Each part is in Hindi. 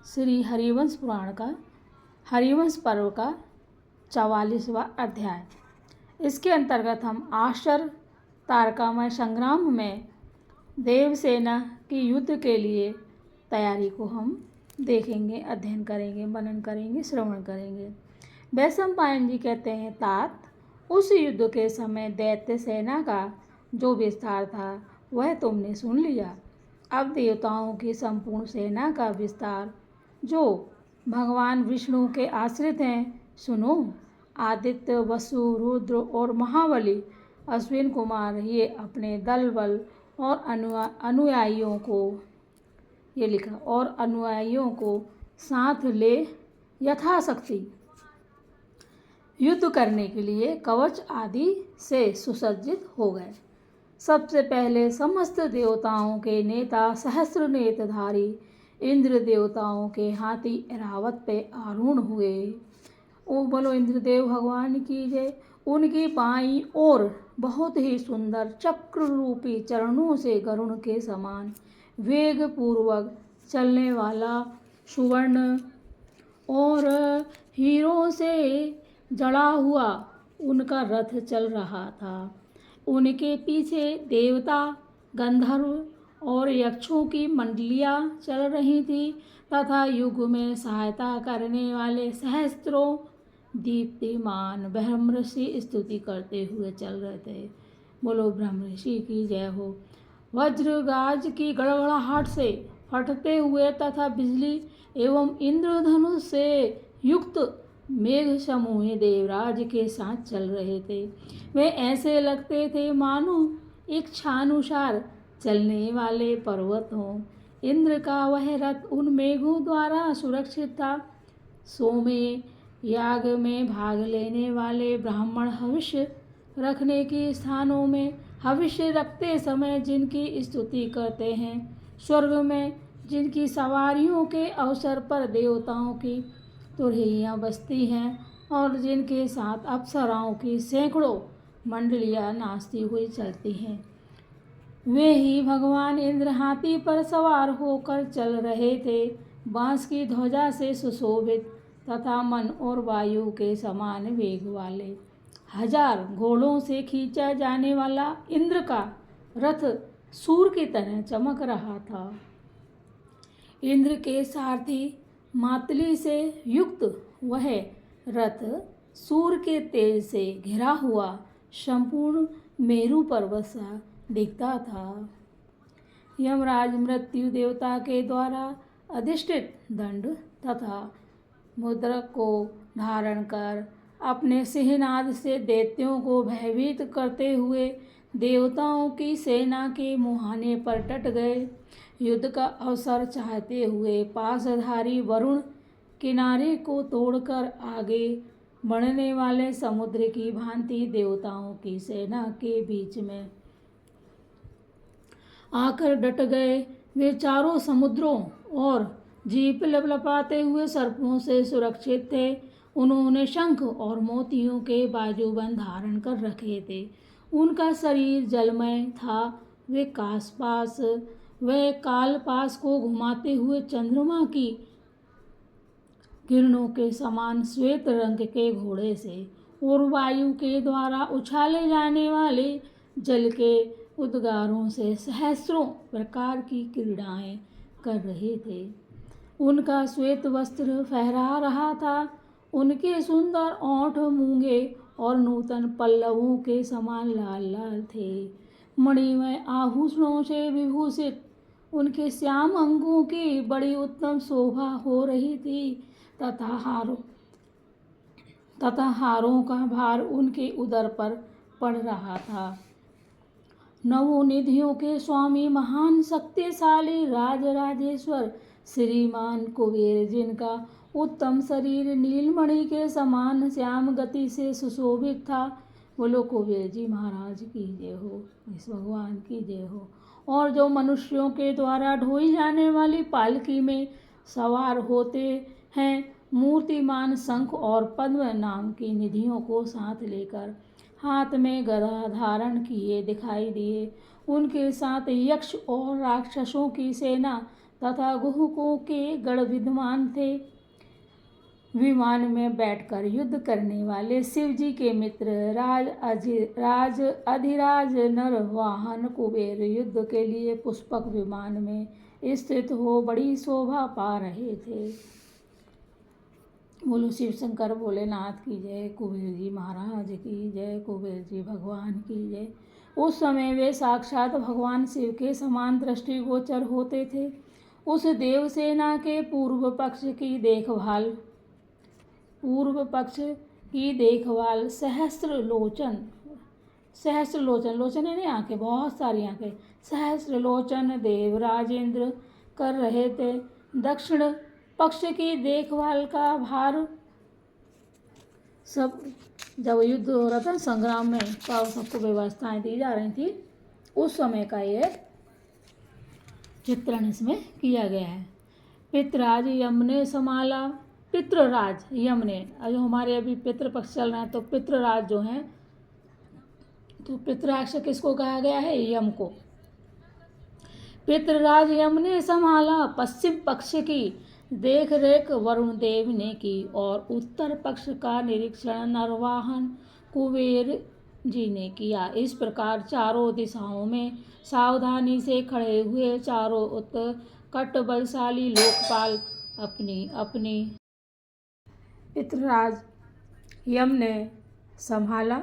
श्री हरिवंश पुराण का हरिवंश पर्व का 44वां अध्याय। इसके अंतर्गत हम आश्चर्य तारकामय संग्राम में देवसेना की युद्ध के लिए तैयारी को हम देखेंगे, अध्ययन करेंगे, मनन करेंगे, श्रवण करेंगे। वैशंपायन जी कहते हैं, तात उस युद्ध के समय दैत्य सेना का जो विस्तार था वह तुमने सुन लिया। अब देवताओं की संपूर्ण सेना का विस्तार जो भगवान विष्णु के आश्रित हैं सुनो। आदित्य, वसु, रुद्र और महाबली अश्विन कुमार ये अपने दल बल और अनुयायियों को ये लिखा और अनुयायियों को साथ ले यथाशक्ति युद्ध करने के लिए कवच आदि से सुसज्जित हो गए। सबसे पहले समस्त देवताओं के नेता सहस्र नेत्रधारी इंद्र देवताओं के हाथी ऐरावत पे आरूढ़ हुए। ओ बोलो इंद्रदेव भगवान की जय। उनकी बाईं ओर बहुत ही सुंदर चक्र रूपी चरणों से गरुड़ के समान वेग पूर्वक चलने वाला सुवर्ण और हीरों से जड़ा हुआ उनका रथ चल रहा था। उनके पीछे देवता, गंधर्व और यक्षों की मंडलियां चल रही थी तथा युग में सहायता करने वाले सहस्त्रों दीप्तिमान ब्रह्मर्षि स्तुति करते हुए चल रहे थे। बोलो ब्रह्मर्षि की जय हो। वज्रगाज की गड़गड़ाहट से फटते हुए तथा बिजली एवं इंद्रधनुष से युक्त मेघ समूह देवराज के साथ चल रहे थे। वे ऐसे लगते थे मानो इच्छानुसार चलने वाले पर्वत हों। इंद्र का वह रथ उन मेघों द्वारा सुरक्षित था। सोमे याग में भाग लेने वाले ब्राह्मण भविष्य रखने के स्थानों में भविष्य रखते समय जिनकी स्तुति करते हैं, स्वर्ग में जिनकी सवारियों के अवसर पर देवताओं की तुरहियां बसती हैं और जिनके साथ अप्सराओं की सैकड़ों मंडलियां नाचती हुई चलती हैं, वे ही भगवान इंद्र हाथी पर सवार होकर चल रहे थे। बांस की ध्वजा से सुशोभित तथा मन और वायु के समान वेग वाले 1000 घोड़ों से खींचा जाने वाला इंद्र का रथ सूर्य की तरह चमक रहा था। इंद्र के सारथी मातली से युक्त वह रथ सूर्य के तेज से घिरा हुआ संपूर्ण मेरु पर्वत सा दिखता था। यमराज मृत्यु देवता के द्वारा अधिष्ठित दंड तथा मुद्रक को धारण कर अपने सिंहनाद से दैत्यों को भयभीत करते हुए देवताओं की सेना के मुहाने पर डट गए। युद्ध का अवसर चाहते हुए पासधारी वरुण किनारे को तोड़कर आगे बढ़ने वाले समुद्र की भांति देवताओं की सेना के बीच में आकर डट गए। वे चारों समुद्रों और जीप लपलपाते हुए सर्पों से सुरक्षित थे। उन्होंने शंख और मोतियों के बाजूबंद धारण कर रखे थे। उनका शरीर जलमय था। वे कालपास को घुमाते हुए चंद्रमा की किरणों के समान श्वेत रंग के घोड़े से और वायु के द्वारा उछाले जाने वाले जल के उद्गारों से सहस्रों प्रकार की क्रीड़ाएं कर रहे थे। उनका श्वेत वस्त्र फहरा रहा था। उनके सुंदर ओंठ मूंगे और नूतन पल्लवों के समान लाल लाल थे। मणिमय आभूषणों से विभूषित उनके श्याम अंगों की बड़ी उत्तम शोभा हो रही थी तथा हारों का भार उनके उदर पर पड़ रहा था। नवोनिधियों के स्वामी महान शक्तिशाली राजराजेश्वर श्रीमान कुबेर, जिनका उत्तम शरीर नीलमणि के समान श्याम गति से सुशोभित था। बोलो कुबेर जी महाराज की जय हो, इस भगवान की जय हो। और जो मनुष्यों के द्वारा ढोई जाने वाली पालकी में सवार होते हैं, मूर्तिमान शंख और पद्म नाम की निधियों को साथ लेकर हाथ में गदा धारण किए दिखाई दिए। उनके साथ यक्ष और राक्षसों की सेना तथा गुहकों के गण विद्वान थे। विमान में बैठकर युद्ध करने वाले शिव जी के मित्र राज अधिराज नरवाहन कुबेर युद्ध के लिए पुष्पक विमान में स्थित हो बड़ी शोभा पा रहे थे। बोलो शिव शंकर भोलेनाथ की जय, कुबेर जी महाराज की जय, कुबेर जी भगवान की जय। उस समय वे साक्षात भगवान शिव के समान दृष्टिगोचर होते थे। उस देवसेना के पूर्व पक्ष की देखभाल सहस्त्रलोचन यानी आंखें, बहुत सारी आंखें, सहस्त्रलोचन देव राजेंद्र कर रहे थे। दक्षिण पक्ष की देखभाल का भार जब युद्ध हो रहा था संग्राम में, तो सबको व्यवस्थाएं दी जा रही थी। उस समय का ये चित्रण इसमें किया गया है। पितराज यम ने संभाला, पितृराज यम ने, जो हमारे अभी पितृपक्ष चल रहा है तो पितृराज जो हैं, तो पितृराज किसको कहा गया है? यम को। पितृराज यम ने संभाला, पश्चिम पक्ष की देख रेख वरुण देव ने की और उत्तर पक्ष का निरीक्षण नरवाहन कुबेर जी ने किया। इस प्रकार चारों दिशाओं में सावधानी से खड़े हुए चारों उत्कट बलशाली लोकपाल अपनी पितृराज यम ने संभाला,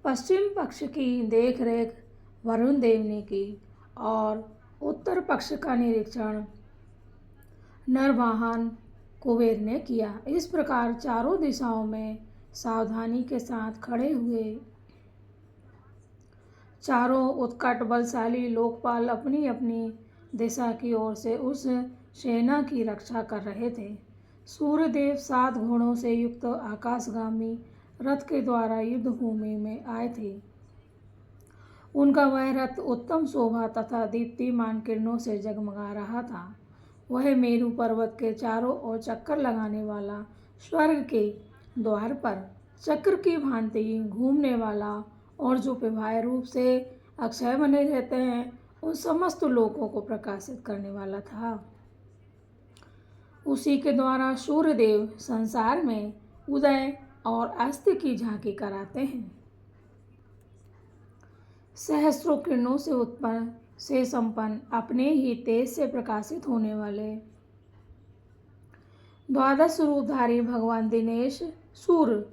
पश्चिम पक्ष की देख रेख वरुण देव ने की और उत्तर पक्ष का निरीक्षण नरवाहन कुबेर ने किया। इस प्रकार चारों दिशाओं में सावधानी के साथ खड़े हुए चारों उत्कट बलशाली लोकपाल अपनी अपनी दिशा की ओर से उस सेना की रक्षा कर रहे थे। सूर्यदेव 7 घोड़ों से युक्त आकाशगामी रथ के द्वारा युद्ध भूमि में आए थे। उनका वह रथ उत्तम शोभा तथा दीप्तिमान किरणों से जगमगा रहा था। वह मेरु पर्वत के चारों ओर चक्कर लगाने वाला, स्वर्ग के द्वार पर चक्र की भांति घूमने वाला और जो प्रवाह रूप से अक्षय बने रहते हैं, उन समस्त लोगों को प्रकाशित करने वाला था। उसी के द्वारा सूर्यदेव संसार में उदय और अस्त की झांकी कराते हैं। सहस्रों किरणों से संपन्न, अपने ही तेज से प्रकाशित होने वाले 12 रूपधारी भगवान दिनेश सूर्य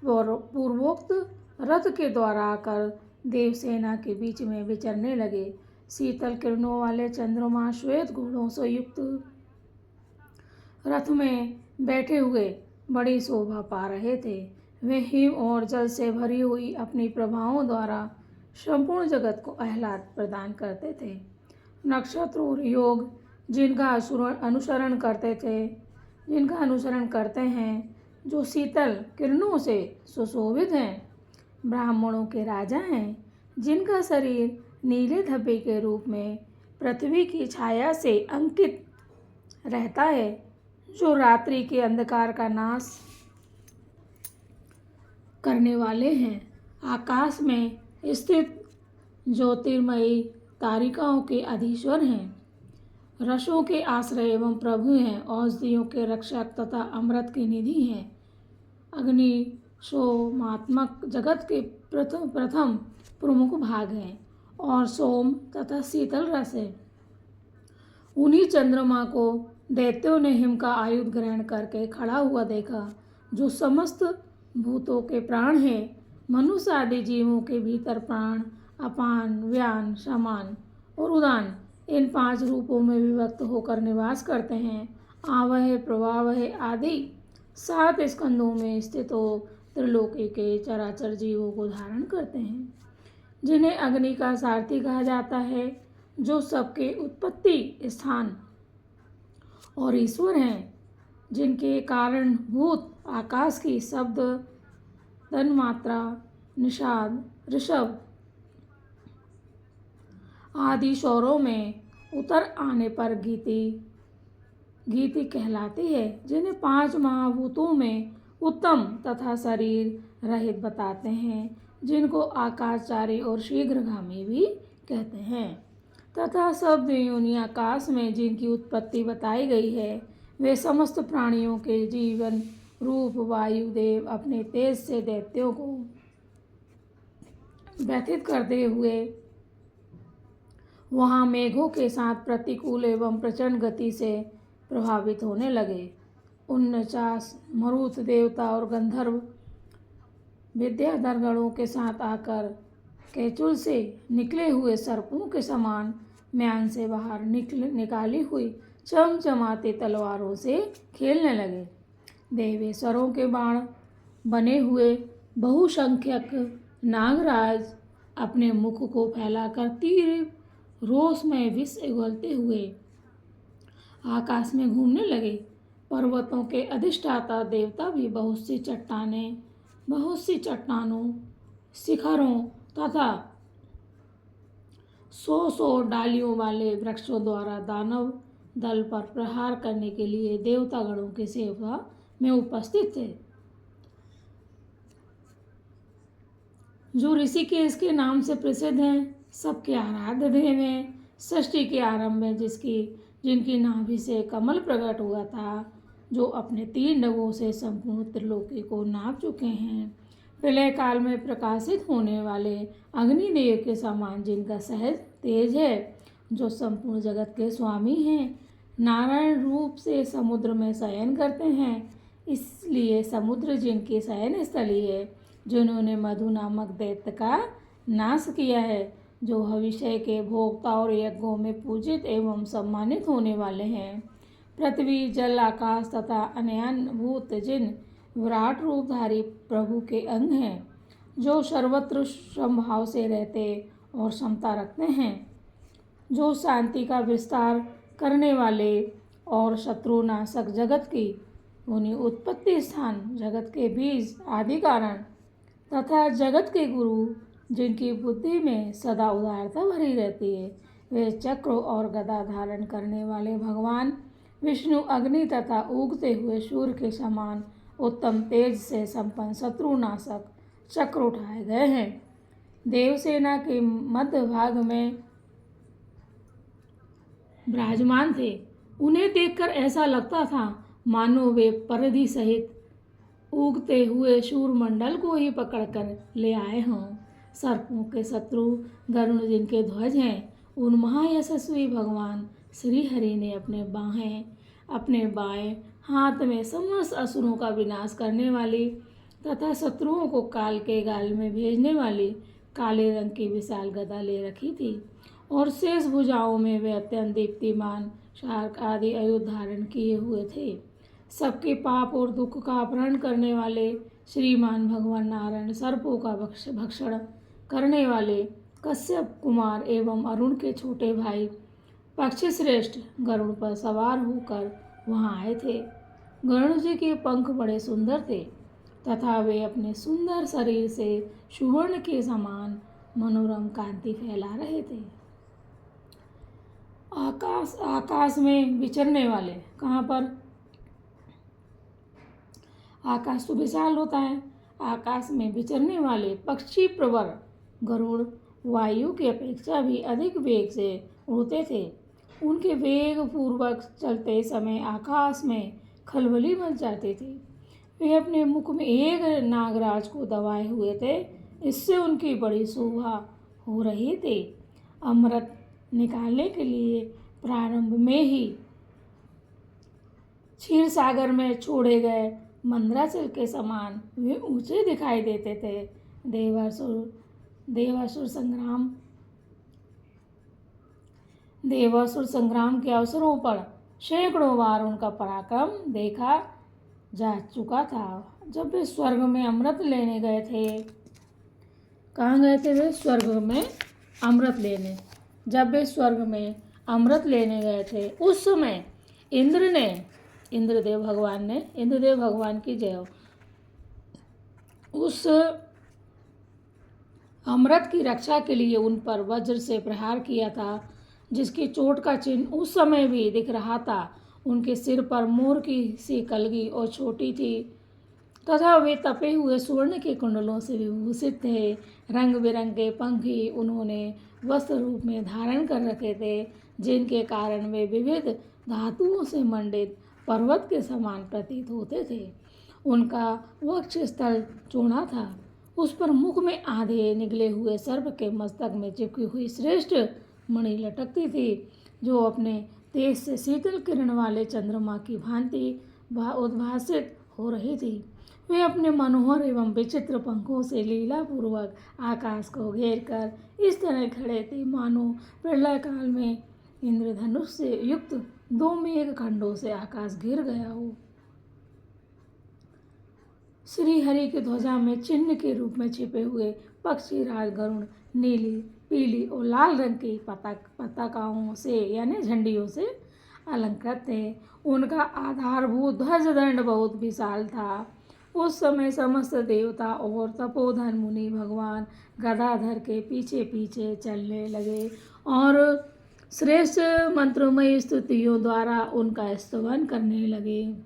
पूर्वोक्त रथ के द्वारा आकर देवसेना के बीच में विचरने लगे। शीतल किरणों वाले चंद्रमा श्वेत घोड़ों से युक्त रथ में बैठे हुए बड़ी शोभा पा रहे थे। वे हिम और जल से भरी हुई अपनी प्रभाओं द्वारा संपूर्ण जगत को आह्लाद प्रदान करते थे। नक्षत्र और योग जिनका अनुसरण करते हैं, जो शीतल किरणों से सुशोभित हैं, ब्राह्मणों के राजा हैं, जिनका शरीर नीले धब्बे के रूप में पृथ्वी की छाया से अंकित रहता है, जो रात्रि के अंधकार का नाश करने वाले हैं, आकाश में स्थित ज्योतिर्मयी तारिकाओं के अधीश्वर हैं, रसों के आश्रय एवं प्रभु हैं, औषधियों के रक्षक तथा अमृत के निधि हैं, अग्नि सोमात्मक जगत के प्रथम प्रमुख भाग हैं और सोम तथा शीतल रस है। उन्हीं चंद्रमा को दैत्यों ने हिम का आयुध ग्रहण करके खड़ा हुआ देखा, जो समस्त भूतों के प्राण हैं। मनुष्य आदि जीवों के भीतर प्राण, अपान, व्यान, समान और उदान इन 5 रूपों में विभक्त होकर निवास करते हैं। आवह, प्रवावह आदि 7 स्कंदों में स्थित हो त्रिलोकी के चराचर जीवों को धारण करते हैं, जिन्हें अग्नि का सारथी कहा जाता है, जो सबके उत्पत्ति स्थान और ईश्वर हैं, जिनके कारण भूत आकाश की शब्द, तन्मात्रा, निषाद, ऋषभ आदि स्वरों में उतर आने पर गीति कहलाती है, जिन्हें 5 महाभूतों में उत्तम तथा शरीर रहित बताते हैं, जिनको आकाशचारी और शीघ्रगामी भी कहते हैं। तथा शब्द योनि आकाश में जिनकी उत्पत्ति बताई गई है, वे समस्त प्राणियों के जीवन रूप वायुदेव अपने तेज से दैत्यों को व्यथित करते हुए वहाँ मेघों के साथ प्रतिकूल एवं प्रचंड गति से प्रभावित होने लगे। 49 मरुत देवता और गंधर्व विद्याधर गणों के साथ आकर केचुल से निकले हुए सर्पों के समान म्यान से बाहर निकाली हुई चमचमाती तलवारों से खेलने लगे। देवेश्वरों के बाण बने हुए बहुसंख्यक नागराज अपने मुख को फैलाकर तीव्र रोष में विष उगलते हुए आकाश में घूमने लगे। पर्वतों के अधिष्ठाता देवता भी बहुत सी चट्टानों, शिखरों तथा 100 डालियों वाले वृक्षों द्वारा दानव दल पर प्रहार करने के लिए देवतागणों की सेवा में उपस्थित थे। जो ऋषिकेश के नाम से प्रसिद्ध हैं, सबके आराध्य देव हैं। सृष्टि के आरंभ में जिनकी नाभि से कमल प्रकट हुआ था, जो अपने 3 डगों से संपूर्ण त्रिलोकी को नाप चुके हैं। प्रलय काल में प्रकाशित होने वाले अग्निदेव के समान जिनका सहज तेज है, जो संपूर्ण जगत के स्वामी हैं। नारायण रूप से समुद्र में शयन करते हैं, इसलिए समुद्र जिनकी शयन स्थली है, जिन्होंने मधु नामक दैत्य का नाश किया है, जो भविष्य के भोक्ता और यज्ञों में पूजित एवं सम्मानित होने वाले हैं। पृथ्वी, जल, आकाश तथा अन्य भूत जिन विराट रूपधारी प्रभु के अंग हैं, जो सर्वत्र समभाव से रहते और समता रखते हैं, जो शांति का विस्तार करने वाले और शत्रुनाशक जगत की उन्हीं उत्पत्ति स्थान, जगत के बीज आदि कारण तथा जगत के गुरु, जिनकी बुद्धि में सदा उदारता भरी रहती है, वे चक्र और गदा धारण करने वाले भगवान विष्णु अग्नि तथा उगते हुए सूर्य के समान उत्तम तेज से संपन्न शत्रुनाशक चक्र उठाए गए हैं। देवसेना के मध्य भाग में विराजमान थे। उन्हें देखकर ऐसा लगता था मानो वे परिधि सहित उगते हुए सूर्यमंडल को ही पकड़कर ले आए हों। सर्पों के शत्रु गरुण जिनके ध्वज हैं, उन महायशस्वी भगवान श्री हरि ने अपने बाएं हाथ में समस्त असुरों का विनाश करने वाली तथा शत्रुओं को काल के गाल में भेजने वाली काले रंग की विशाल गदा ले रखी थी, और शेष भुजाओं में वे अत्यंत दीप्तिमान शार्क आदि आयुध धारण किए हुए थे। सबके पाप और दुख का अपहरण करने वाले श्रीमान भगवान नारायण सर्पों का भक्षण करने वाले कश्यप कुमार एवं अरुण के छोटे भाई पक्षी श्रेष्ठ गरुड़ पर सवार होकर वहां आए थे। गरुड़ जी के पंख बड़े सुंदर थे तथा वे अपने सुंदर शरीर से सुवर्ण के समान मनोरम कांति फैला रहे थे। आकाश में विचरने वाले, कहाँ पर? आकाश तो विशाल होता है। आकाश में विचरने वाले पक्षी प्रवर गरुड़ वायु की अपेक्षा भी अधिक वेग से उड़ते थे। उनके वेग पूर्वक चलते समय आकाश में खलबली मच जाती थी। वे अपने मुख में एक नागराज को दबाए हुए थे, इससे उनकी बड़ी शोभा हो रही थी। अमृत निकालने के लिए प्रारंभ में ही क्षीर सागर में छोड़े गए मंदराचल के समान वे ऊंचे दिखाई देते थे। देवासुर संग्राम के अवसरों पर सैकड़ों बार उनका पराक्रम देखा जा चुका था। जब वे स्वर्ग में अमृत लेने गए थे, कहाँ गए थे वे? स्वर्ग में अमृत लेने। जब वे स्वर्ग में अमृत लेने गए थे, उस समय इंद्रदेव भगवान की जय हो, उस अमृत की रक्षा के लिए उन पर वज्र से प्रहार किया था, जिसकी चोट का चिन्ह उस समय भी दिख रहा था। उनके सिर पर मोर की सी कलगी और छोटी थी तथा वे तपे हुए स्वर्ण के कुंडलों से विभूषित थे। रंग बिरंगे पंखी उन्होंने वस्त्र रूप में धारण कर रखे थे, जिनके कारण वे विविध धातुओं से मंडित पर्वत के समान प्रतीत होते थे। उनका वक्ष स्थल चौड़ा था, उस पर मुख में आधे निकले हुए सर्प के मस्तक में चिपकी हुई श्रेष्ठ मणि लटकती थी, जो अपने तेज से शीतल किरण वाले चंद्रमा की भांति उद्भासित हो रही थी। वे अपने मनोहर एवं विचित्र पंखों से लीलापूर्वक आकाश को घेर कर इस तरह खड़े थे, मानो प्रलय काल में इंद्रधनुष से युक्त दो मेघ खंडों से आकाश घिर गया हो। श्री हरि की ध्वजा में चिन्ह के रूप में छिपे हुए पक्षी राज गरुड़ नीली, पीली और लाल रंग की पताकाओं से यानी झंडियों से अलंकृत थे। उनका आधारभूत ध्वज दंड बहुत विशाल था। उस समय समस्त देवता और तपोधन मुनि भगवान गदाधर के पीछे पीछे चलने लगे और श्रेष्ठ मंत्रमयी स्तुतियों द्वारा उनका स्तवन करने लगे।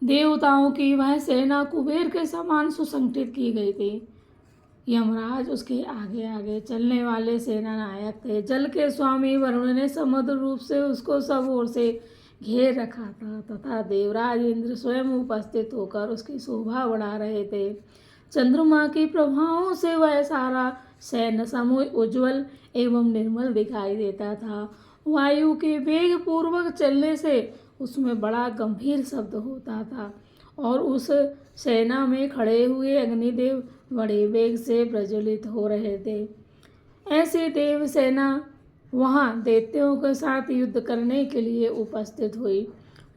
देवताओं की वह सेना कुबेर के समान सुसंगठित की गई थी। यमराज उसके आगे आगे चलने वाले सेना नायक थे। जल के स्वामी वरुण ने समुद्र रूप से उसको सब ओर से घेर रखा था तथा देवराज इंद्र स्वयं उपस्थित होकर उसकी शोभा बढ़ा रहे थे। चंद्रमा की प्रभाओं से वह सारा सैन्य समूह उज्ज्वल एवं निर्मल दिखाई देता था। वायु के वेग पूर्वक चलने से उसमें बड़ा गंभीर शब्द होता था और उस सेना में खड़े हुए अग्निदेव बड़े वेग से प्रज्वलित हो रहे थे। ऐसी देव सेना वहाँ दैत्यों के साथ युद्ध करने के लिए उपस्थित हुई,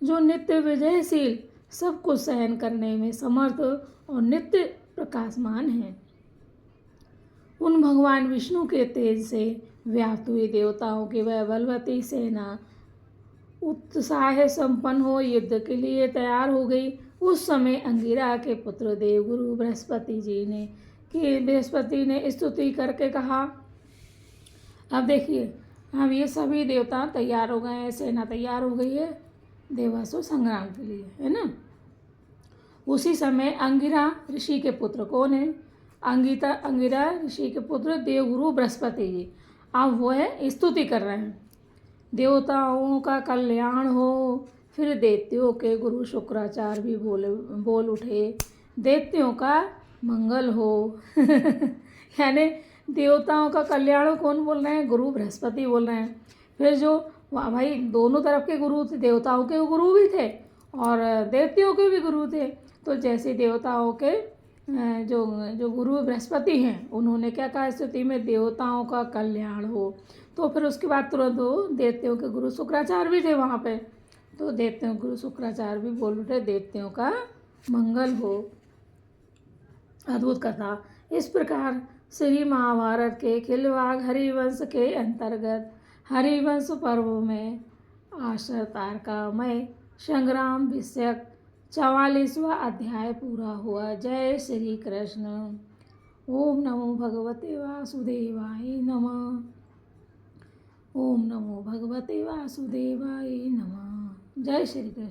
जो नित्य विजयशील, सब कुछ सहन करने में समर्थ और नित्य प्रकाशमान है। उन भगवान विष्णु के तेज से व्याप्त हुई देवताओं की वह बलवती सेना उत्साह संपन्न हो युद्ध के लिए तैयार हो गई। उस समय अंगिरा के पुत्र देवगुरु बृहस्पति ने स्तुति करके कहा। अब देखिए, अब ये सभी देवता तैयार हो गए हैं, सेना तैयार हो गई है देवासुर संग्राम के लिए, है ना। उसी समय अंगिरा ऋषि के पुत्र कौन है? अंगिरा ऋषि के पुत्र देवगुरु बृहस्पति जी, अब वो है स्तुति कर रहे हैं। देवताओं का कल्याण हो। फिर दैत्यों के गुरु शुक्राचार्य भी बोल उठे, दैत्यों का मंगल हो। यानी देवताओं का कल्याण कौन बोल रहे हैं? गुरु बृहस्पति बोल रहे हैं। फिर जो भाई दोनों तरफ के गुरु थे, देवताओं के गुरु भी थे और दैत्यों के भी गुरु थे। तो जैसे देवताओं के जो गुरु बृहस्पति हैं, उन्होंने क्या कहा स्तुति में? देवताओं का कल्याण हो। तो फिर उसके बाद तुरंत वो दैत्यों के गुरु शुक्राचार्य भी थे वहाँ पे, तो दैत्यों के गुरु शुक्राचार्य भी बोल उठे, दैत्यों का मंगल हो। अद्भुत कथा। इस प्रकार श्री महाभारत के खिलवाड़ हरिवंश के अंतर्गत हरिवंश पर्व में आश्र तारकामय संग्राम विषयक 44वां अध्याय पूरा हुआ। जय श्री कृष्ण। ओम नमो भगवते वासुदेवाय नमः। ओम नमो भगवते वासुदेवाय नमः। जय श्री कृष्ण।